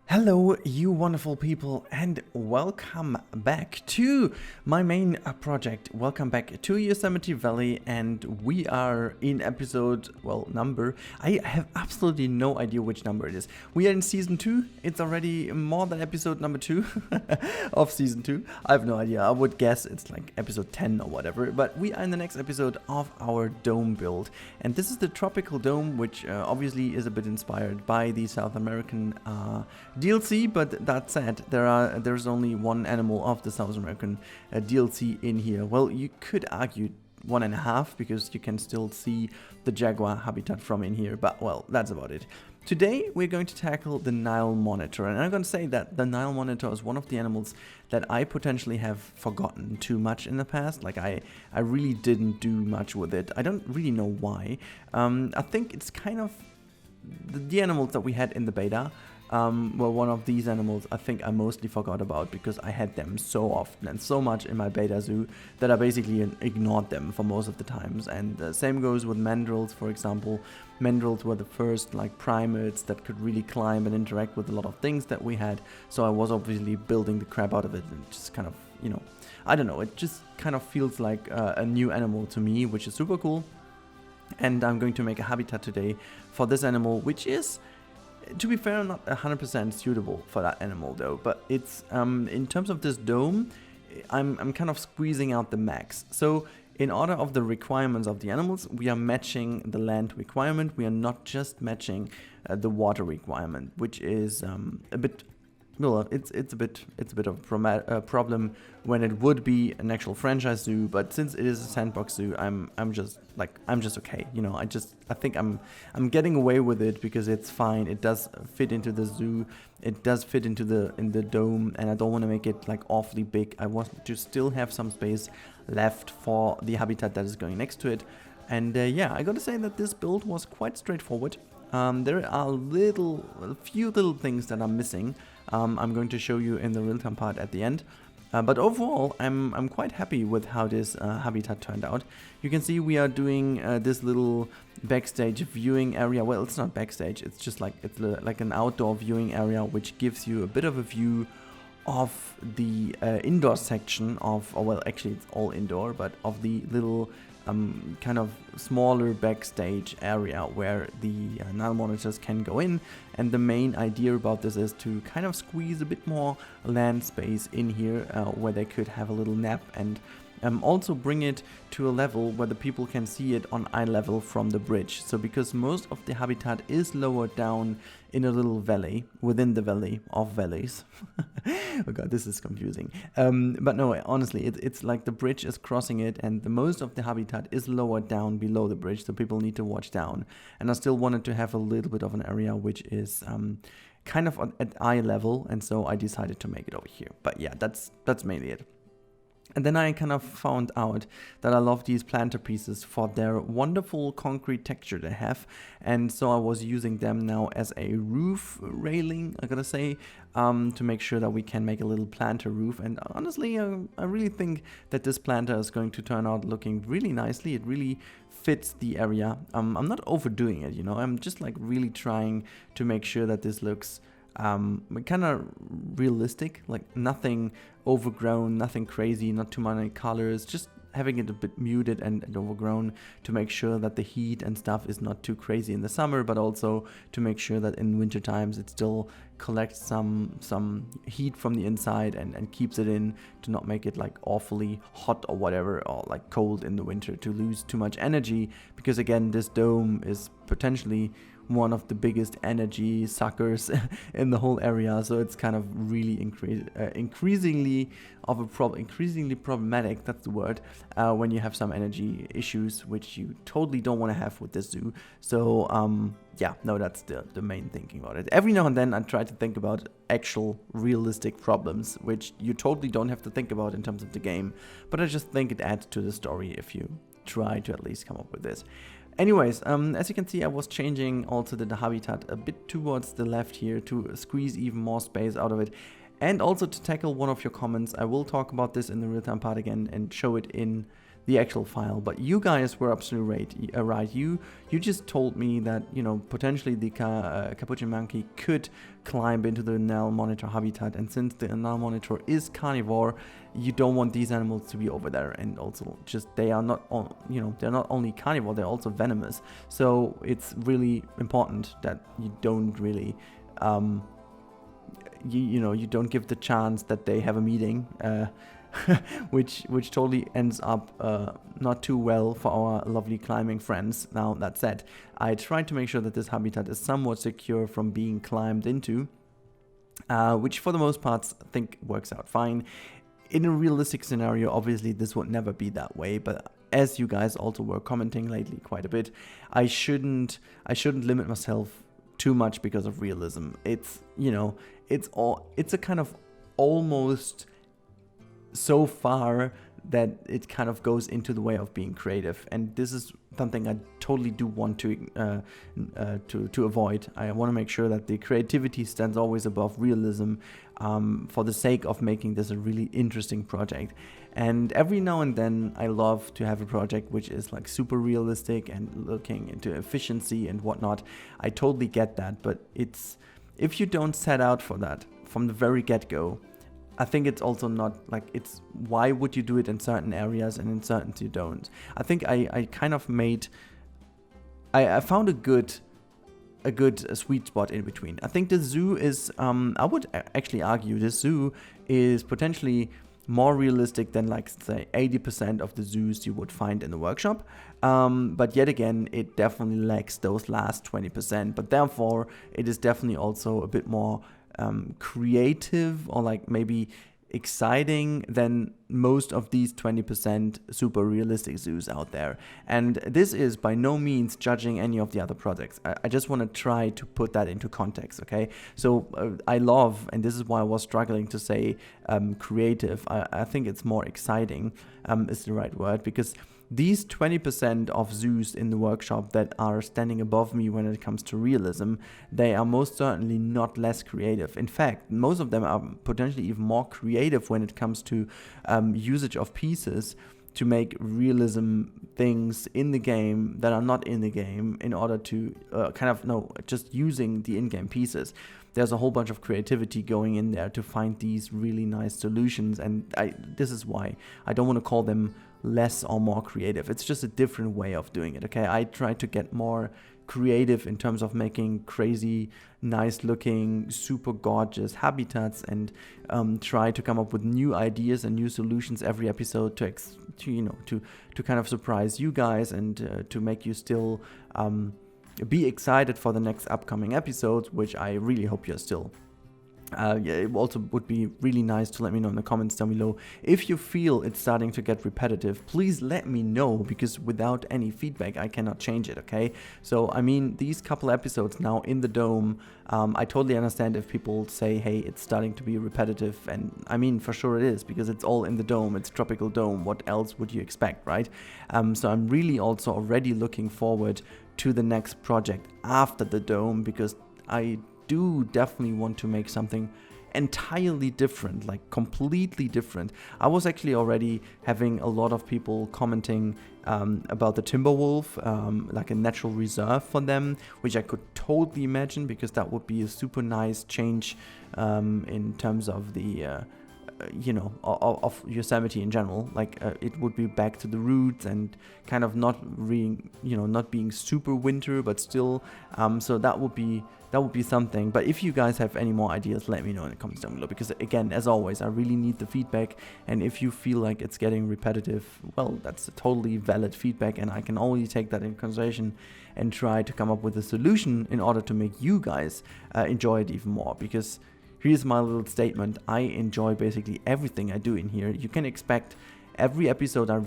Hello, you wonderful people, and welcome back to my main project. Welcome back to Yosemite Valley, and we are in episode, number. I have absolutely no idea which number it is. We are in season 2. It's already more than episode number 2 of season 2. I have no idea. I would guess it's like episode 10 or whatever. But we are in the next episode of our dome build, and this is the tropical dome, which obviously is a bit inspired by the South American DLC, but that said, there's only one animal of the South American DLC in here. Well, you could argue 1.5 because you can still see the jaguar habitat from in here, but well, that's about it. Today we're going to tackle the Nile Monitor, and I'm going to say that the Nile Monitor is one of the animals that I potentially have forgotten too much in the past. Like I really didn't do much with it. I don't really know why. I think it's kind of the animals that we had in the beta. Well, one of these animals I think I mostly forgot about because I had them so often and so much in my beta zoo that I basically ignored them for most of the times. And same goes with mandrills, for example. Mandrills were the first like primates that could really climb and interact with a lot of things that we had, so I was obviously building the crap out of it, and just kind of, I don't know, it just kind of feels like a new animal to me, which is super cool. And I'm going to make a habitat today for this animal, which is, to be fair, not 100% suitable for that animal though, but it's in terms of this dome, I'm kind of squeezing out the max. So in order of the requirements of the animals, we are matching the land requirement. We are not just matching the water requirement, which is a bit. Well, it's a bit of a problem when it would be an actual franchise zoo, but since it is a Sandbox zoo, I'm just okay. I think I'm getting away with it because it's fine. It does fit into the zoo. It does fit into the dome, and I don't want to make it like awfully big. I want to still have some space left for the habitat that is going next to it. And yeah, I gotta say that this build was quite straightforward. There are a few little things that I'm missing. I'm going to show you in the real-time part at the end. But overall, I'm quite happy with how this habitat turned out. You can see we are doing this little backstage viewing area. Well, it's not backstage. It's just like like an outdoor viewing area, which gives you a bit of a view of the indoor section of, well, actually it's all indoor, but of the little kind of smaller backstage area where the Nile monitors can go in. And the main idea about this is to kind of squeeze a bit more land space in here where they could have a little nap, and also bring it to a level where the people can see it on eye level from the bridge. So because most of the habitat is lower down in a little valley, within the valley of valleys. Oh god, this is confusing. But no, honestly, it's like the bridge is crossing it, and the most of the habitat is lower down below the bridge, so people need to watch down. And I still wanted to have a little bit of an area which is kind of at eye level, and so I decided to make it over here. But yeah, that's mainly it. And then I kind of found out that I love these planter pieces for their wonderful concrete texture they have. And so I was using them now as a roof railing, I gotta say, to make sure that we can make a little planter roof. And honestly, I really think that this planter is going to turn out looking really nicely. It really fits the area. I'm not overdoing it, I'm just like really trying to make sure that this looks kind of realistic, like nothing overgrown, nothing crazy, not too many colors, just having it a bit muted and overgrown to make sure that the heat and stuff is not too crazy in the summer, but also to make sure that in winter times it still collects some heat from the inside and keeps it in, to not make it like awfully hot or whatever, or like cold in the winter to lose too much energy, because again, this dome is potentially one of the biggest energy suckers in the whole area, so it's kind of really increasingly problematic, that's the word, when you have some energy issues, which you totally don't want to have with this zoo. So yeah, no, that's the main thinking about it. Every now and then I try to think about actual realistic problems, which you totally don't have to think about in terms of the game, but I just think it adds to the story if you try to at least come up with this. Anyways, as you can see, I was changing also the habitat a bit towards the left here to squeeze even more space out of it. And also to tackle one of your comments, I will talk about this in the real-time part again and show it in the actual file. But you guys were absolutely right. You just told me that, potentially the capuchin monkey could climb into the Nile Monitor habitat, and since the Nile Monitor is carnivore, you don't want these animals to be over there. And also, just they are not, they're not only carnivore, they're also venomous. So it's really important that you don't really, you don't give the chance that they have a meeting, which totally ends up not too well for our lovely climbing friends. Now, that said, I tried to make sure that this habitat is somewhat secure from being climbed into, which for the most part I think works out fine. In a realistic scenario, obviously this would never be that way, but as you guys also were commenting lately quite a bit, I shouldn't limit myself too much because of realism. It's it's a kind of almost so far that it kind of goes into the way of being creative, and this is something I totally do want to avoid. I want to make sure that the creativity stands always above realism, for the sake of making this a really interesting project. And every now and then I love to have a project which is like super realistic and looking into efficiency and whatnot. I totally get that, but if you don't set out for that from the very get-go, I think it's also not like, it's why would you do it in certain areas and in certain you don't. I think I kind of I found a good sweet spot in between. I think the zoo is, I would actually argue the zoo is potentially more realistic than, like, say 80% of the zoos you would find in the workshop, but yet again it definitely lacks those last 20%, but therefore it is definitely also a bit more creative, or like maybe exciting than most of these 20% super realistic zoos out there. And this is by no means judging any of the other projects. I just want to try to put that into context, okay? So I love, and this is why I was struggling to say creative, I think it's more exciting is the right word, because these 20% of zoos in the workshop that are standing above me when it comes to realism, they are most certainly not less creative. In fact, most of them are potentially even more creative when it comes to usage of pieces to make realism things in the game that are not in the game, in order to just using the in-game pieces. There's a whole bunch of creativity going in there to find these really nice solutions, and this is why I don't want to call them less or more creative. It's just a different way of doing it, okay? I try to get more creative in terms of making crazy, nice looking, super gorgeous habitats, and try to come up with new ideas and new solutions every episode to kind of surprise you guys, and to make you still be excited for the next upcoming episodes, which I really hope you're still. It also would be really nice to let me know in the comments down below if you feel it's starting to get repetitive. Please let me know, because without any feedback I cannot change it, okay? So I mean, these couple episodes now in the dome, I totally understand if people say, hey, it's starting to be repetitive, and I mean, for sure it is, because it's all in the dome, it's tropical dome, what else would you expect, right? So I'm really also already looking forward to the next project after the dome, because I do definitely want to make something entirely different, like completely different. I was actually already having a lot of people commenting about the timber wolf, like a natural reserve for them, which I could totally imagine, because that would be a super nice change in terms of the of Yosemite in general. Like it would be back to the roots and kind of not being super winter, but still. So that would be something. But if you guys have any more ideas, let me know in the comments down below, because again, as always, I really need the feedback. And if you feel like it's getting repetitive, well, that's a totally valid feedback, and I can only take that in consideration and try to come up with a solution in order to make you guys enjoy it even more. Because here's my little statement: I enjoy basically everything I do in here. You can expect every episode I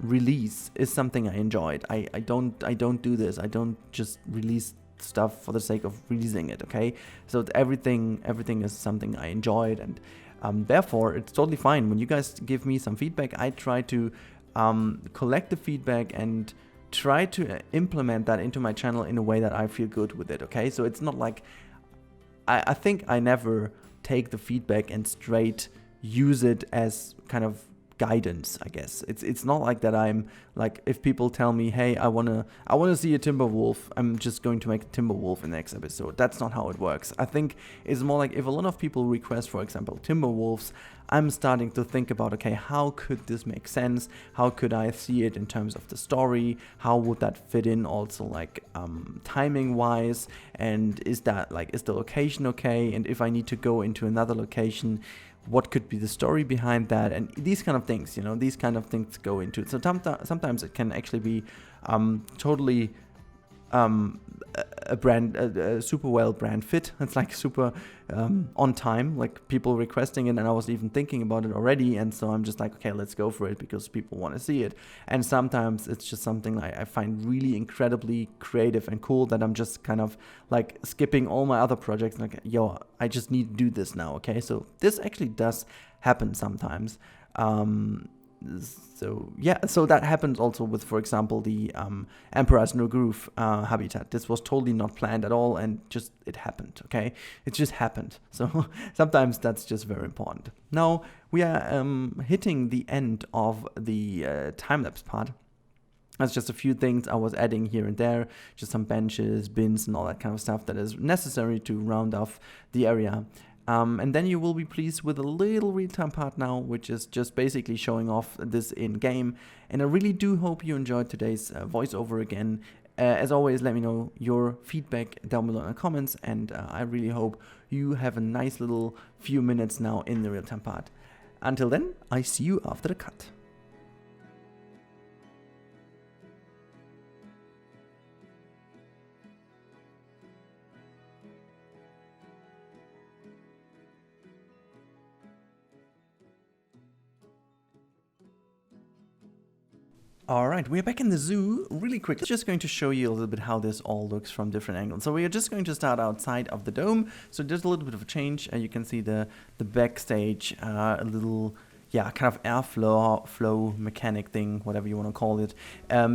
release is something I enjoyed. I don't do this. I don't just release stuff for the sake of releasing it, okay? So everything is something I enjoyed, and therefore it's totally fine when you guys give me some feedback. I try to collect the feedback and try to implement that into my channel in a way that I feel good with it, okay? So it's not like I think I never take the feedback and straight use it as kind of guidance, I guess. It's not like that I'm like, if people tell me, hey, I wanna see a timber wolf, I'm just going to make a timber wolf in the next episode. That's not how it works. I think it's more like if a lot of people request, for example, timber wolves, I'm starting to think about, okay, how could this make sense? How could I see it in terms of the story? How would that fit in also, like timing wise? And is the location okay? And if I need to go into another location, what could be the story behind that? And these kind of things, these kind of things go into it. So sometimes it can actually be totally a super well brand fit. It's like super on time, like people requesting it, and I was even thinking about it already, and so I'm just like, okay, let's go for it because people want to see it. And sometimes it's just something I find really incredibly creative and cool that I'm just kind of like skipping all my other projects, like, yo, I just need to do this now. Okay, so this actually does happen sometimes. So that happens also with, for example, the Emperor's New Groove habitat. This was totally not planned at all, and just it happened. Okay, it just happened. So sometimes that's just very important. Now we are hitting the end of the time-lapse part. That's just a few things I was adding here and there, just some benches, bins, and all that kind of stuff that is necessary to round off the area. And then you will be pleased with a little real-time part now, which is just basically showing off this in-game. And I really do hope you enjoyed today's voiceover again. As always, let me know your feedback down below in the comments, and I really hope you have a nice little few minutes now in the real-time part. Until then, I see you after the cut. Alright, we're back in the zoo really quick. Just going to show you a little bit how this all looks from different angles. So we are just going to start outside of the dome. So there's a little bit of a change. You can see the backstage, a little kind of airflow mechanic thing, whatever you want to call it,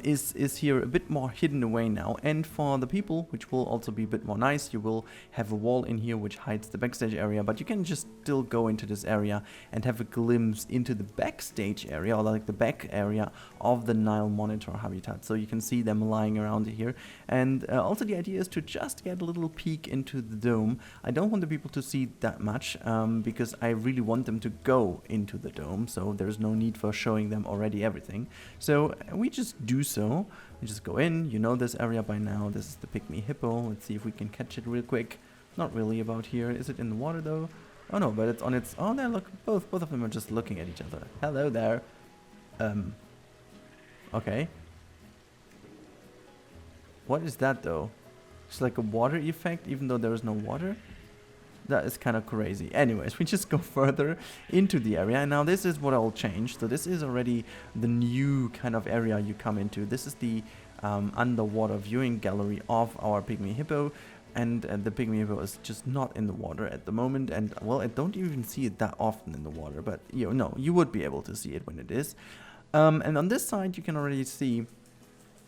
is here a bit more hidden away now. And for the people, which will also be a bit more nice, you will have a wall in here which hides the backstage area, but you can just still go into this area and have a glimpse into the backstage area, or like the back area of the Nile Monitor habitat. So you can see them lying around here. And also the idea is to just get a little peek into the dome. I don't want the people to see that much because I really want them to go into the dome. So there's no need for showing them already everything. So we just do so. We just go in. You know this area by now. This is the pygmy hippo. Let's see if we can catch it real quick. Not really about here. Is it in the water though? Oh no, but it's on its... Oh, there, look. Both of them are just looking at each other. Hello there. Okay. What is that though? It's like a water effect even though there is no water? That is kind of crazy. Anyways, we just go further into the area. And now this is what I'll change. So this is already the new kind of area you come into. This is the underwater viewing gallery of our pygmy hippo. And the pygmy hippo is just not in the water at the moment. And, well, I don't even see it that often in the water. But, you would be able to see it when it is. And on this side, you can already see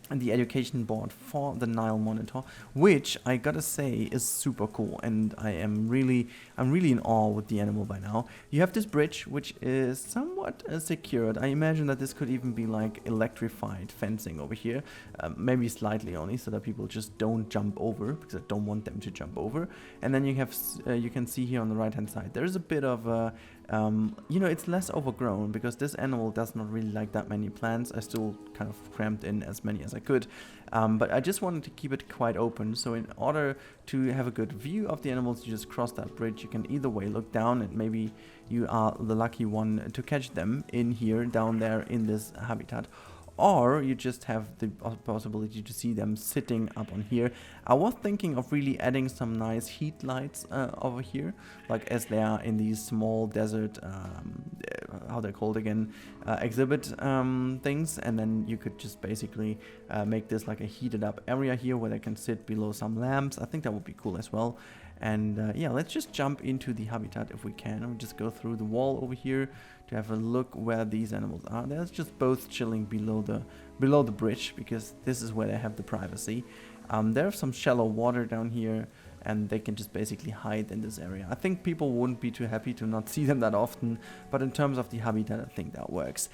the education board for the Nile Monitor, which I gotta say is super cool, and I'm really in awe with the animal by now. You have this bridge, which is somewhat secured. I imagine that this could even be like electrified fencing over here, maybe slightly only, so that people just don't jump over, because I don't want them to jump over. And then you have, you can see here on the right hand side, there's a bit of a it's less overgrown because this animal does not really like that many plants. I still kind of cramped in as many as I could, but I just wanted to keep it quite open. So in order to have a good view of the animals, you just cross that bridge. You can either way look down, and maybe you are the lucky one to catch them in here, down there in this habitat. Or you just have the possibility to see them sitting up on here. I was thinking of really adding some nice heat lights over here, like as they are in these small desert, how they're called again, exhibit things. And then you could just basically make this like a heated up area here where they can sit below some lamps. I think that would be cool as well. And yeah, let's just jump into the habitat if we can. We'll just go through the wall over here to have a look where these animals are. They're just both chilling below the bridge because this is where they have the privacy. There's some shallow water down here, and they can just basically hide in this area. I think people wouldn't be too happy to not see them that often, but in terms of the habitat, I think that works.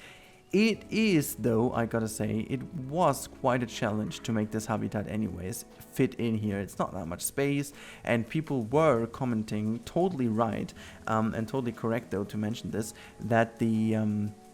It is, though, I gotta say, it was quite a challenge to make this habitat anyways fit in here. It's not that much space, and people were commenting, totally right, and totally correct, though, to mention this, that the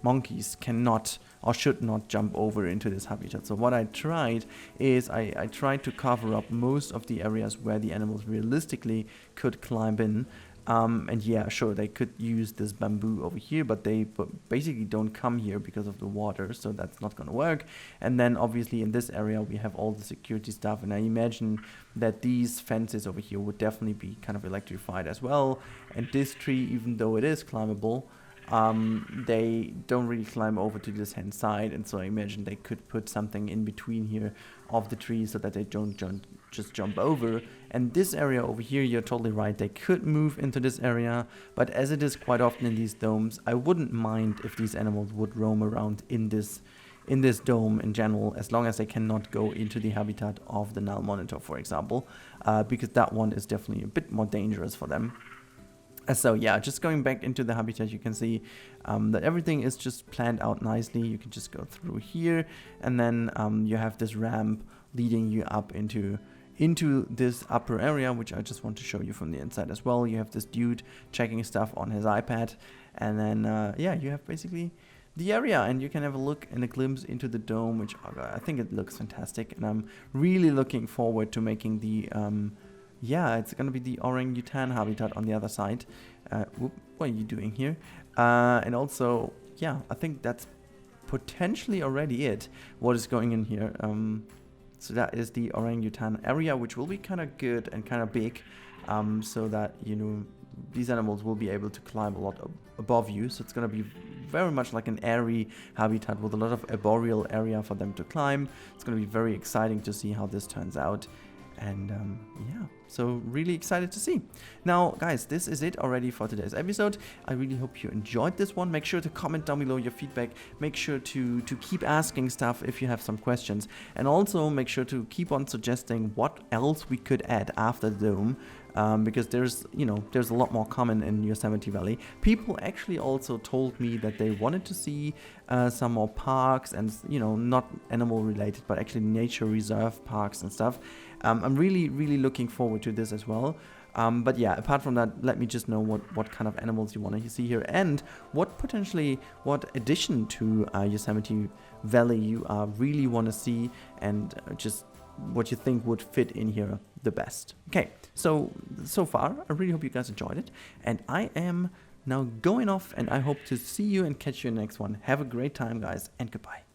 monkeys cannot or should not jump over into this habitat. So what I tried is I tried to cover up most of the areas where the animals realistically could climb in. And yeah, sure, they could use this bamboo over here, but they basically don't come here because of the water, so that's not going to work. And then obviously in this area we have all the security stuff, and I imagine that these fences over here would definitely be kind of electrified as well. And this tree, even though it is climbable, they don't really climb over to this hand side, and so I imagine they could put something in between here of the tree so that they don't just jump over. And this area over here, you're totally right, they could move into this area, but as it is quite often in these domes, I wouldn't mind if these animals would roam around in this dome in general, as long as they cannot go into the habitat of the Nile Monitor, for example, because that one is definitely a bit more dangerous for them. So yeah, just going back into the habitat, you can see that everything is just planned out nicely. You can just go through here, and then you have this ramp leading you up into this upper area, which I just want to show you from the inside as well. You have this dude checking stuff on his iPad, and then yeah, you have basically the area, and you can have a look and a glimpse into the dome, which I think it looks fantastic, and I'm really looking forward to making the yeah, it's gonna be the orangutan habitat on the other side. Whoop, what are you doing here? And also, yeah, I think that's potentially already what is going in here. So that is the orangutan area, which will be kind of good and kind of big, so that, you know, these animals will be able to climb a lot above you. So it's going to be very much like an airy habitat with a lot of arboreal area for them to climb. It's going to be very exciting to see how this turns out. And yeah, so really excited to see. Now, guys, this is it already for today's episode. I really hope you enjoyed this one. Make sure to comment down below your feedback. Make sure to keep asking stuff if you have some questions. And also make sure to keep on suggesting what else we could add after the dome. Because there's a lot more common in Yosemite Valley. People actually also told me that they wanted to see some more parks and, not animal related, but actually nature reserve parks and stuff. I'm really looking forward to this as well. But yeah, apart from that, let me just know what kind of animals you want to see here, and what addition to Yosemite Valley you really want to see, and just what you think would fit in here the best. Okay, so far, I really hope you guys enjoyed it, and I am now going off, and I hope to see you and catch you in the next one. Have a great time, guys, and goodbye.